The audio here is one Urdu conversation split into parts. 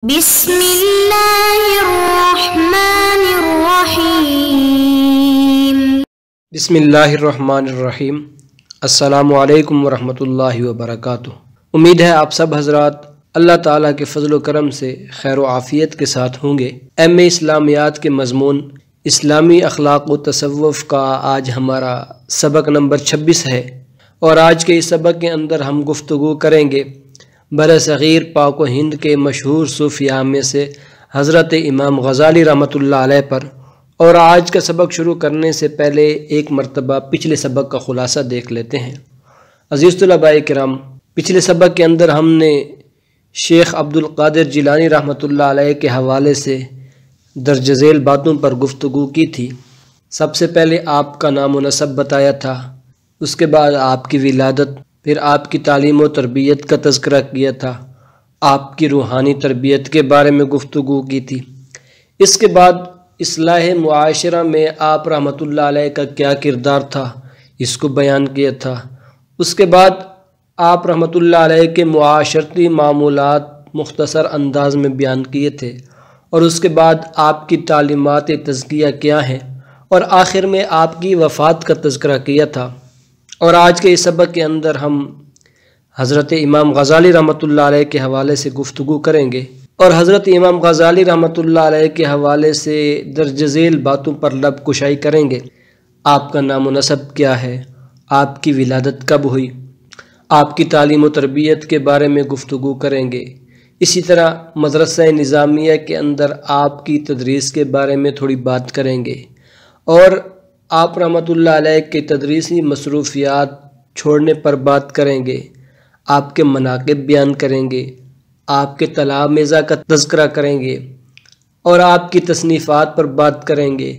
بسم اللہ الرحمن الرحیم بسم اللہ الرحمن الرحیم۔ السلام علیکم ورحمۃ اللہ وبرکاتہ۔ امید ہے آپ سب حضرات اللہ تعالیٰ کے فضل و کرم سے خیر و عافیت کے ساتھ ہوں گے۔ ایم اے اسلامیات کے مضمون اسلامی اخلاق و تصوف کا آج ہمارا سبق نمبر 26 ہے، اور آج کے اس سبق کے اندر ہم گفتگو کریں گے برصغیر پاک و ہند کے مشہور صوفیاء میں سے حضرت امام غزالی رحمۃ اللہ علیہ پر۔ اور آج کا سبق شروع کرنے سے پہلے ایک مرتبہ پچھلے سبق کا خلاصہ دیکھ لیتے ہیں۔ عزیز طلباء کرام، پچھلے سبق کے اندر ہم نے شیخ عبد القادر جیلانی رحمۃ اللہ علیہ کے حوالے سے درج ذیل باتوں پر گفتگو کی تھی۔ سب سے پہلے آپ کا نام و نسب بتایا تھا، اس کے بعد آپ کی ولادت، پھر آپ کی تعلیم و تربیت کا تذکرہ کیا تھا، آپ کی روحانی تربیت کے بارے میں گفتگو کی تھی۔ اس کے بعد اصلاح معاشرہ میں آپ رحمۃ اللہ علیہ کا کیا کردار تھا، اس کو بیان کیا تھا۔ اس کے بعد آپ رحمۃ اللہ علیہ کے معاشرتی معمولات مختصر انداز میں بیان کیے تھے، اور اس کے بعد آپ کی تعلیمات تزکیہ کیا ہیں، اور آخر میں آپ کی وفات کا تذکرہ کیا تھا۔ اور آج کے اس سبق کے اندر ہم حضرت امام غزالی رحمۃ اللہ علیہ کے حوالے سے گفتگو کریں گے، اور حضرت امام غزالی رحمۃ اللہ علیہ کے حوالے سے درج ذیل باتوں پر لب کشائی کریں گے۔ آپ کا نام و نسب کیا ہے، آپ کی ولادت کب ہوئی، آپ کی تعلیم و تربیت کے بارے میں گفتگو کریں گے۔ اسی طرح مدرسہ نظامیہ کے اندر آپ کی تدریس کے بارے میں تھوڑی بات کریں گے، اور آپ رحمۃ اللہ علیہ کے تدریسی مصروفیات چھوڑنے پر بات کریں گے، آپ کے مناقب بیان کریں گے، آپ کے تلامذہ کا تذکرہ کریں گے، اور آپ کی تصنیفات پر بات کریں گے،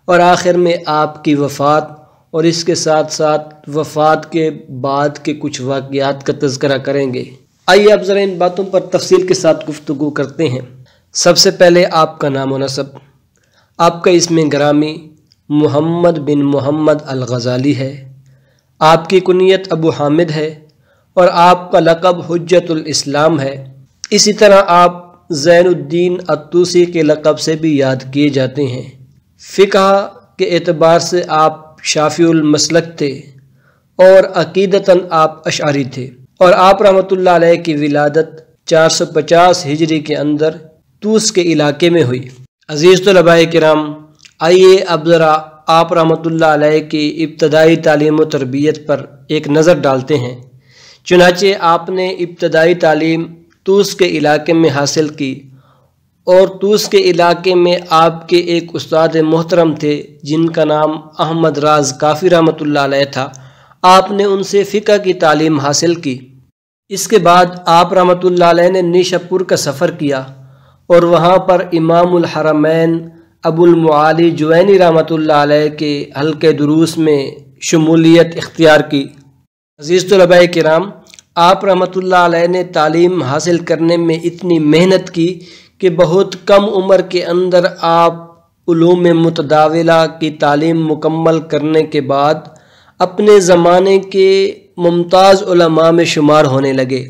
اور آخر میں آپ کی وفات اور اس کے ساتھ ساتھ وفات کے بعد کے کچھ واقعات کا تذکرہ کریں گے۔ آئیے اب ذرا ان باتوں پر تفصیل کے ساتھ گفتگو کرتے ہیں۔ سب سے پہلے آپ کا نام و نسب۔ آپ کا اسم گرامی محمد بن محمد الغزالی ہے، آپ کی کنیت ابو حامد ہے، اور آپ کا لقب حجت الاسلام ہے۔ اسی طرح آپ زین الدین الطوسی کے لقب سے بھی یاد کیے جاتے ہیں۔ فقہ کے اعتبار سے آپ شافعی المسلک تھے، اور عقیدتاً آپ اشعری تھے، اور آپ رحمۃ اللہ علیہ کی ولادت 450 ہجری کے اندر طوس کے علاقے میں ہوئی۔ عزیز طلباء کرام، آئیے اب ذرا آپ رحمۃ اللہ علیہ کی ابتدائی تعلیم و تربیت پر ایک نظر ڈالتے ہیں۔ چنانچہ آپ نے ابتدائی تعلیم طوس کے علاقے میں حاصل کی، اور طوس کے علاقے میں آپ کے ایک استاد محترم تھے جن کا نام احمد راز کافی رحمۃ اللہ علیہ تھا۔ آپ نے ان سے فقہ کی تعلیم حاصل کی۔ اس کے بعد آپ رحمۃ اللہ علیہ نے نیشا پور کا سفر کیا، اور وہاں پر امام الحرمین ابو المعالی جوینی رحمۃ اللہ علیہ کے حلقے دروس میں شمولیت اختیار کی۔ عزیز طلباء کرام، آپ رحمۃ اللہ علیہ نے تعلیم حاصل کرنے میں اتنی محنت کی کہ بہت کم عمر کے اندر آپ علوم متداولہ کی تعلیم مکمل کرنے کے بعد اپنے زمانے کے ممتاز علماء میں شمار ہونے لگے۔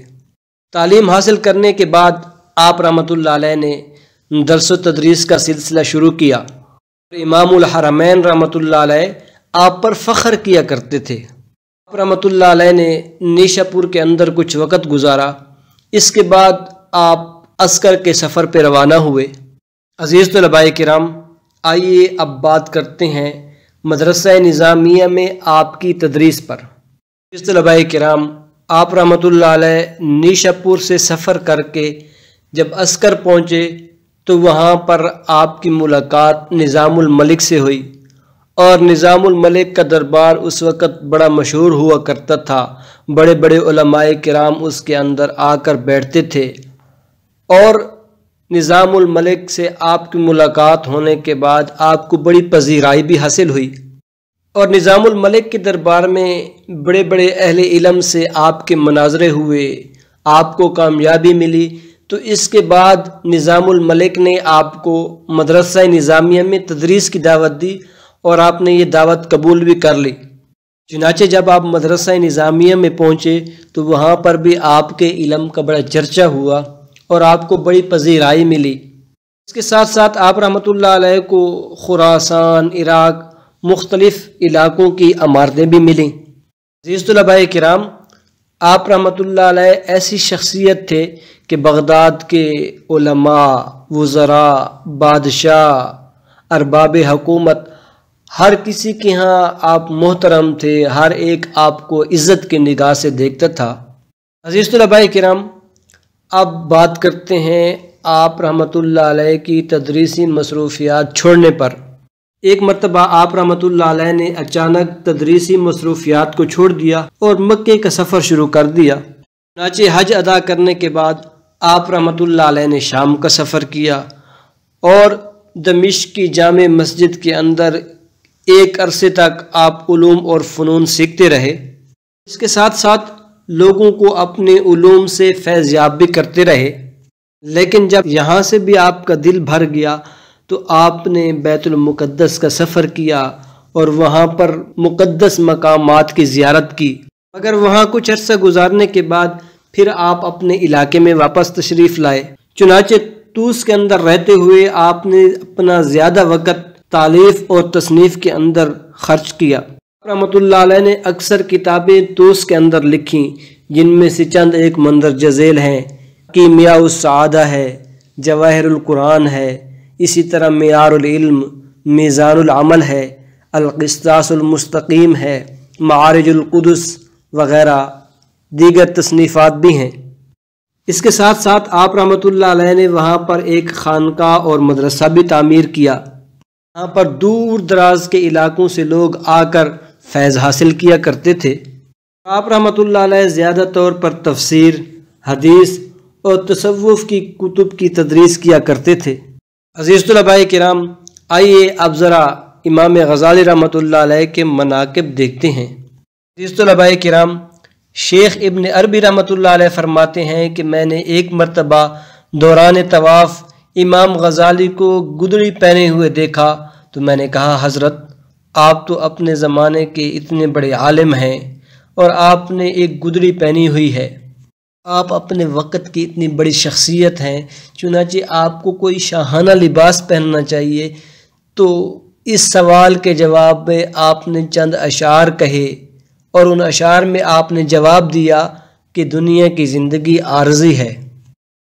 تعلیم حاصل کرنے کے بعد آپ رحمۃ اللہ علیہ نے درس و تدریس کا سلسلہ شروع کیا۔ امام الحرمین رحمۃ اللہ علیہ آپ پر فخر کیا کرتے تھے۔ آپ رحمۃ اللہ علیہ نے نیشا پور کے اندر کچھ وقت گزارا۔ اس کے بعد آپ عسکر کے سفر پہ روانہ ہوئے۔ عزیز طلباء کرام، آئیے اب بات کرتے ہیں مدرسہ نظامیہ میں آپ کی تدریس پر۔ عزیز طلباء کرام، آپ رحمۃ اللہ علیہ نیشا پور سے سفر کر کے جب عسکر پہنچے تو وہاں پر آپ کی ملاقات نظام الملک سے ہوئی، اور نظام الملک کا دربار اس وقت بڑا مشہور ہوا کرتا تھا۔ بڑے بڑے علماء کرام اس کے اندر آ کر بیٹھتے تھے، اور نظام الملک سے آپ کی ملاقات ہونے کے بعد آپ کو بڑی پذیرائی بھی حاصل ہوئی، اور نظام الملک کے دربار میں بڑے بڑے اہل علم سے آپ کے مناظرے ہوئے، آپ کو کامیابی ملی۔ تو اس کے بعد نظام الملک نے آپ کو مدرسہ نظامیہ میں تدریس کی دعوت دی، اور آپ نے یہ دعوت قبول بھی کر لی۔ چنانچہ جب آپ مدرسہ نظامیہ میں پہنچے تو وہاں پر بھی آپ کے علم کا بڑا چرچا ہوا، اور آپ کو بڑی پذیرائی ملی۔ اس کے ساتھ ساتھ آپ رحمۃ اللہ علیہ کو خراسان، عراق، مختلف علاقوں کی عمارتیں بھی ملیں۔ عزیز طلباء کرام، آپ رحمۃ اللہ علیہ ایسی شخصیت تھے کہ بغداد کے علماء، وزراء، بادشاہ، ارباب حکومت، ہر کسی کے ہاں آپ محترم تھے، ہر ایک آپ کو عزت کی نگاہ سے دیکھتا تھا۔ عزیز طلباء کرام، اب بات کرتے ہیں آپ رحمۃ اللہ علیہ کی تدریسی مصروفیات چھوڑنے پر۔ ایک مرتبہ آپ رحمۃ اللہ علیہ نے اچانک تدریسی مصروفیات کو چھوڑ دیا اور مکے کا سفر شروع کر دیا۔ چنانچہ حج ادا کرنے کے بعد آپ رحمۃ اللہ علیہ نے شام کا سفر کیا اور دمشق کی جامع مسجد کے اندر ایک عرصے تک آپ علوم اور فنون سیکھتے رہے۔ اس کے ساتھ ساتھ لوگوں کو اپنے علوم سے فیض یاب بھی کرتے رہے، لیکن جب یہاں سے بھی آپ کا دل بھر گیا تو آپ نے بیت المقدس کا سفر کیا اور وہاں پر مقدس مقامات کی زیارت کی، مگر وہاں کچھ عرصہ گزارنے کے بعد پھر آپ اپنے علاقے میں واپس تشریف لائے۔ چنانچہ طوس کے اندر رہتے ہوئے آپ نے اپنا زیادہ وقت تالیف اور تصنیف کے اندر خرچ کیا۔ رحمۃ اللہ علیہ نے اکثر کتابیں طوس کے اندر لکھیں، جن میں سے چند ایک مندرجہ ذیل ہیں۔ کیمیاء السعادہ ہے، جواہر القرآن ہے، اسی طرح معیار العلم، میزان العمل ہے، القسطاس المستقیم ہے، معارج القدس وغیرہ دیگر تصنیفات بھی ہیں۔ اس کے ساتھ ساتھ آپ رحمۃ اللہ علیہ نے وہاں پر ایک خانقاہ اور مدرسہ بھی تعمیر کیا۔ یہاں پر دور دراز کے علاقوں سے لوگ آ کر فیض حاصل کیا کرتے تھے۔ آپ رحمۃ اللہ علیہ زیادہ طور پر تفسیر، حدیث اور تصوف کی کتب کی تدریس کیا کرتے تھے۔ عزیز طلباء کرام، آئیے اب ذرا امام غزالی رحمۃ اللہ علیہ کے مناقب دیکھتے ہیں۔ عزیز طلباء کرام، شیخ ابن عربی رحمۃ اللہ علیہ فرماتے ہیں کہ میں نے ایک مرتبہ دوران طواف امام غزالی کو گدڑی پہنے ہوئے دیکھا تو میں نے کہا، حضرت آپ تو اپنے زمانے کے اتنے بڑے عالم ہیں اور آپ نے ایک گدڑی پہنی ہوئی ہے، آپ اپنے وقت کی اتنی بڑی شخصیت ہیں، چنانچہ آپ کو کوئی شاہانہ لباس پہننا چاہیے۔ تو اس سوال کے جواب میں آپ نے چند اشعار کہے اور ان اشعار میں آپ نے جواب دیا کہ دنیا کی زندگی عارضی ہے۔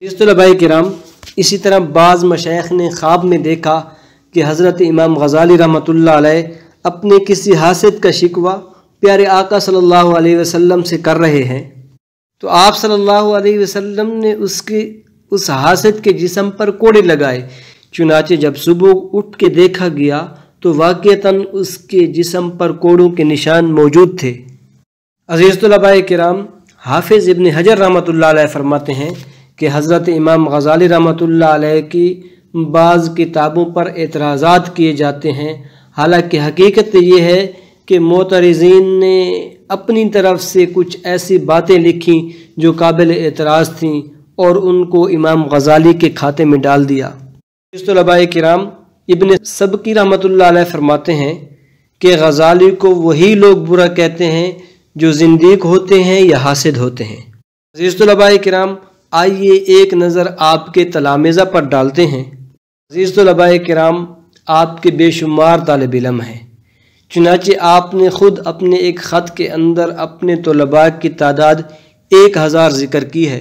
اس طلباء کرام، اسی طرح بعض مشائخ نے خواب میں دیکھا کہ حضرت امام غزالی رحمۃ اللہ علیہ اپنے کسی حاسد کا شکوہ پیارے آقا صلی اللہ علیہ وسلم سے کر رہے ہیں، تو آپ صلی اللہ علیہ وسلم نے اس حاسد کے جسم پر کوڑے لگائے۔ چنانچہ جب صبح اٹھ کے دیکھا گیا تو واقعتاً اس کے جسم پر کوڑوں کے نشان موجود تھے۔ عزیز طلباء کرام، حافظ ابن حجر رحمۃ اللہ علیہ فرماتے ہیں کہ حضرت امام غزالی رحمۃ اللہ علیہ کی بعض کتابوں پر اعتراضات کیے جاتے ہیں، حالانکہ حقیقت یہ ہے کہ معترضین نے اپنی طرف سے کچھ ایسی باتیں لکھیں جو قابل اعتراض تھیں اور ان کو امام غزالی کے کھاتے میں ڈال دیا۔ اس طلباء کرام، ابن سبکی رحمۃ اللہ علیہ فرماتے ہیں کہ غزالی کو وہی لوگ برا کہتے ہیں جو زندیق ہوتے ہیں یا حاسد ہوتے ہیں۔ عزیز طلباء کرام، آئیے ایک نظر آپ کے تلامذہ پر ڈالتے ہیں۔ عزیز طلباء کرام، آپ کے بے شمار طالب علم ہیں، چنانچہ آپ نے خود اپنے ایک خط کے اندر اپنے طلباء کی تعداد 1000 ذکر کی ہے۔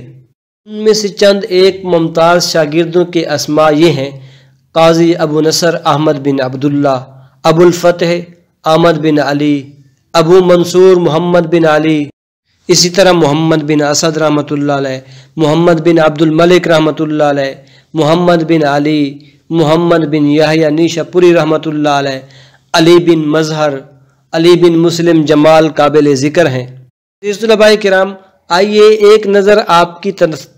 ان میں سے چند ایک ممتاز شاگردوں کے اسماء یہ ہیں: قاضی ابو نصر احمد بن عبداللہ، ابو الفتح احمد بن علی، ابو منصور محمد بن علی، اسی طرح محمد بن اسد رحمۃ اللہ علیہ، محمد بن عبد الملک رحمۃ اللہ علیہ، محمد بن علی، محمد بن یحییٰ نیشا پوری رحمۃ اللہ علیہ، علی بن مظہر، علی بن مسلم جمال قابل ذکر ہیں۔ عزیز طلباء کرام، آئیے ایک نظر آپ کی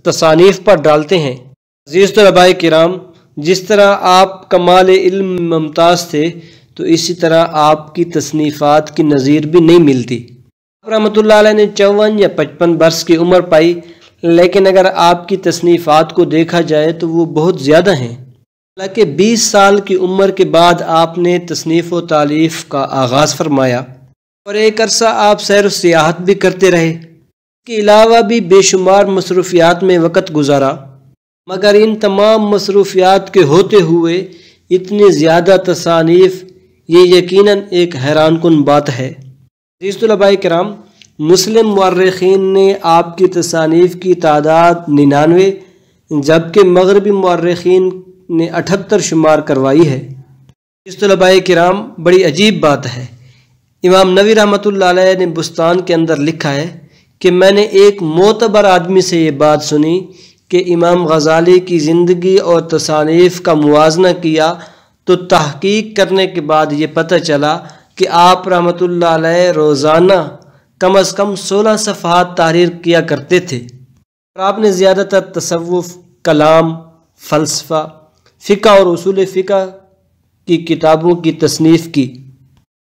تصانیف پر ڈالتے ہیں۔ عزیز طلباء کرام، جس طرح آپ کمال علم ممتاز تھے تو اسی طرح آپ کی تصنیفات کی نظیر بھی نہیں ملتی۔ رحمۃ اللہ علیہ نے 54 یا 55 برس کی عمر پائی، لیکن اگر آپ کی تصنیفات کو دیکھا جائے تو وہ بہت زیادہ ہیں۔ حالانکہ 20 سال کی عمر کے بعد آپ نے تصنیف و تالیف کا آغاز فرمایا اور ایک عرصہ آپ سیر و سیاحت بھی کرتے رہے۔ اس کے علاوہ بھی بے شمار مصروفیات میں وقت گزارا، مگر ان تمام مصروفیات کے ہوتے ہوئے اتنی زیادہ تصانیف، یہ یقیناً ایک حیران کن بات ہے۔ عزیز طلباء کرام، مسلم مورخین نے آپ کی تصانیف کی تعداد 99 جبکہ مغربی مورخین نے 78 شمار کروائی ہے۔ عزیز طلباء کرام، بڑی عجیب بات ہے۔ امام نووی رحمۃ اللہ علیہ نے بستان کے اندر لکھا ہے کہ میں نے ایک معتبر آدمی سے یہ بات سنی کہ امام غزالی کی زندگی اور تصانیف کا موازنہ کیا تو تحقیق کرنے کے بعد یہ پتہ چلا کہ آپ رحمۃ اللہ علیہ روزانہ کم از کم 16 صفحات تحریر کیا کرتے تھے، اور آپ نے زیادہ تر تصوف، کلام، فلسفہ، فقہ اور اصول فقہ کی کتابوں کی تصنیف کی۔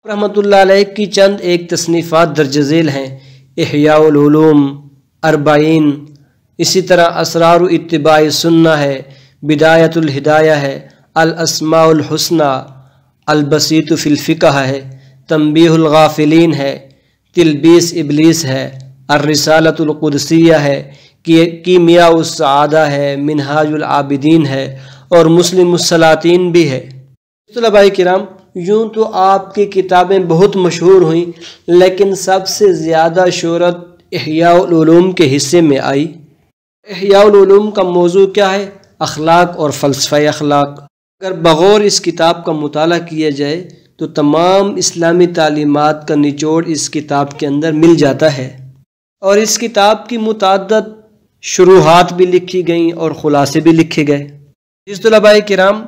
رحمۃ اللہ علیہ کی چند ایک تصنیفات درج ذیل ہیں: احیاء العلوم، 40، اسی طرح اسرار اتباع سنہ ہے، بدایت الہدایہ ہے، الاسماء الحسنى، البسیط فی الفقہ ہے، تنبیہ الغافلین ہے، تلبیس ابلیس ہے، الرسالۃ القدسیہ ہے، کیمیاء السعادہ ہے، منہاج العابدین ہے، اور مسلم السلاطین بھی ہے۔ طلباء کرام، یوں تو آپ کی کتابیں بہت مشہور ہوئیں، لیکن سب سے زیادہ شہرت احیاء العلوم کے حصے میں آئی۔ احیاء العلوم کا موضوع کیا ہے؟ اخلاق اور فلسفہ اخلاق۔ اگر بغور اس کتاب کا مطالعہ کیا جائے تو تمام اسلامی تعلیمات کا نچوڑ اس کتاب کے اندر مل جاتا ہے، اور اس کتاب کی متعدد شروحات بھی لکھی گئیں اور خلاصے بھی لکھے گئے۔ اس طلباء کرام،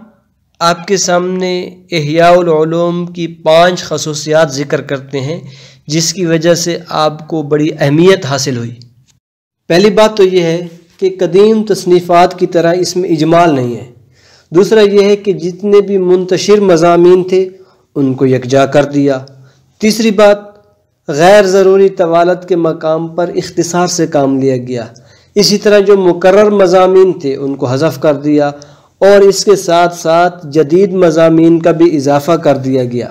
آپ کے سامنے احیاء العلوم کی 5 خصوصیات ذکر کرتے ہیں جس کی وجہ سے آپ کو بڑی اہمیت حاصل ہوئی۔ پہلی بات تو یہ ہے کہ قدیم تصنیفات کی طرح اس میں اجمال نہیں ہے۔ دوسرا یہ ہے کہ جتنے بھی منتشر مضامین تھے ان کو یکجا کر دیا۔ تیسری بات، غیر ضروری طوالت کے مقام پر اختصار سے کام لیا گیا۔ اسی طرح جو مقرر مضامین تھے ان کو حذف کر دیا، اور اس کے ساتھ ساتھ جدید مضامین کا بھی اضافہ کر دیا گیا۔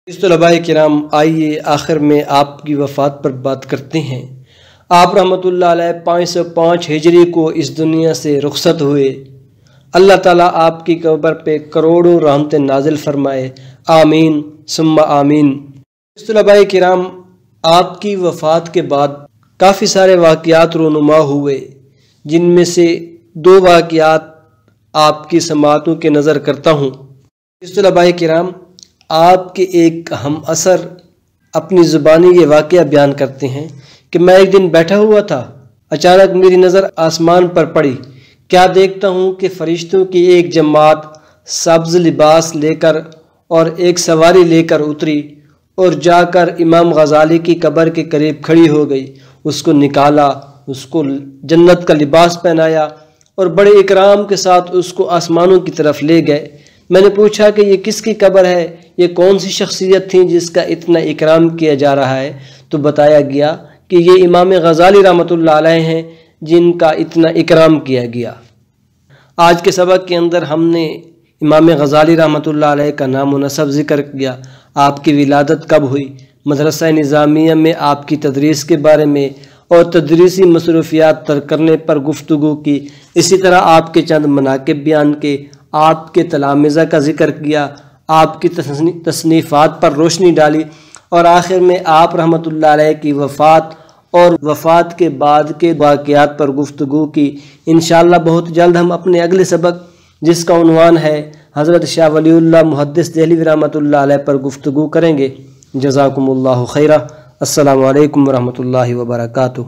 اس طلباء کرام، آئیے آخر میں آپ کی وفات پر بات کرتے ہیں۔ آپ رحمۃ اللہ علیہ 505 ہجری کو اس دنیا سے رخصت ہوئے۔ اللہ تعالیٰ آپ کی قبر پہ کروڑوں رحمتیں نازل فرمائے، آمین ثم آمین۔ طلباء کرام، آپ کی وفات کے بعد کافی سارے واقعات رونما ہوئے، جن میں سے 2 واقعات آپ کی سماعتوں کے نظر کرتا ہوں۔ طلباء کرام، آپ کے ایک ہم اثر اپنی زبانی یہ واقعہ بیان کرتے ہیں کہ میں ایک دن بیٹھا ہوا تھا، اچانک میری نظر آسمان پر پڑی۔ کیا دیکھتا ہوں کہ فرشتوں کی ایک جماعت سبز لباس لے کر اور ایک سواری لے کر اتری اور جا کر امام غزالی کی قبر کے قریب کھڑی ہو گئی۔ اس کو نکالا، اس کو جنت کا لباس پہنایا اور بڑے اکرام کے ساتھ اس کو آسمانوں کی طرف لے گئے۔ میں نے پوچھا کہ یہ کس کی قبر ہے، یہ کون سی شخصیت تھی جس کا اتنا اکرام کیا جا رہا ہے؟ تو بتایا گیا کہ یہ امام غزالی رحمۃ اللہ علیہ ہیں جن کا اتنا اکرام کیا گیا۔ آج کے سبق کے اندر ہم نے امام غزالی رحمۃ اللہ علیہ کا نام و نسب ذکر کیا، آپ کی ولادت کب ہوئی، مدرسہ نظامیہ میں آپ کی تدریس کے بارے میں اور تدریسی مصروفیات ترک کرنے پر گفتگو کی، اسی طرح آپ کے چند مناقب بیان کے، آپ کے تلامذہ کا ذکر کیا، آپ کی تصنیفات پر روشنی ڈالی، اور آخر میں آپ رحمۃ اللہ علیہ کی وفات اور وفات کے بعد کے واقعات پر گفتگو کی۔ انشاءاللہ بہت جلد ہم اپنے اگلے سبق، جس کا عنوان ہے حضرت شاہ ولی اللہ محدث دہلوی رحمۃ اللہ علیہ پر گفتگو کریں گے۔ جزاکم اللہ خیرہ۔ السلام علیکم ورحمۃ اللہ وبرکاتہ۔